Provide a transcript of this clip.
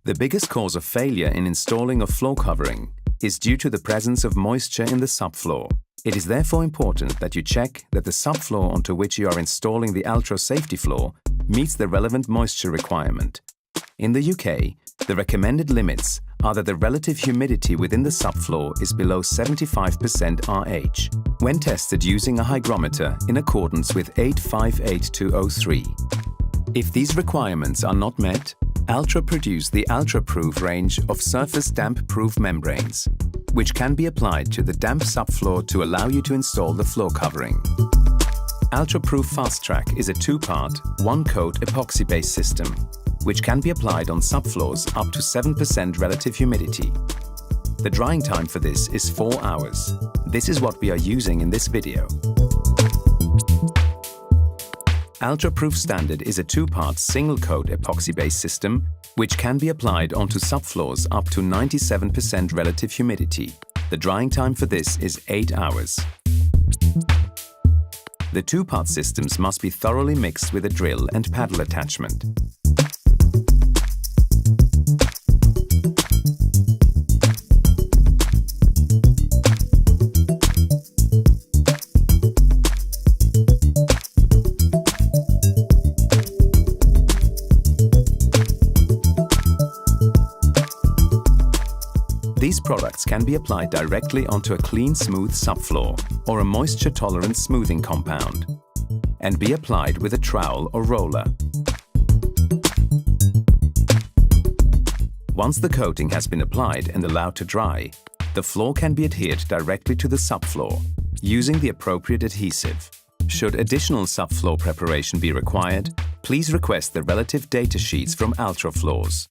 The biggest cause of failure in installing a floor covering is due to the presence of moisture in the subfloor. It is therefore important that you check that the subfloor onto which you are installing the Altro safety floor meets the relevant moisture requirement. In the UK, the recommended limits are that the relative humidity within the subfloor is below 75% RH, when tested using a hygrometer in accordance with 858203. If these requirements are not met, Altro produce the Ultra-Proof range of surface damp-proof membranes, which can be applied to the damp subfloor to allow you to install the floor covering. Ultra-Proof Fast Track is a two-part, one-coat epoxy-based system, which can be applied on subfloors up to 7% relative humidity. The drying time for this is 4 hours. This is what we are using in this video. Ultra-Proof Standard is a two-part single-coat epoxy-based system which can be applied onto subfloors up to 97% relative humidity. The drying time for this is 8 hours. The two-part systems must be thoroughly mixed with a drill and paddle attachment. These products can be applied directly onto a clean, smooth subfloor or a moisture-tolerant smoothing compound and be applied with a trowel or roller. Once the coating has been applied and allowed to dry, the floor can be adhered directly to the subfloor using the appropriate adhesive. Should additional subfloor preparation be required, please request the relative data sheets from Altro Floors.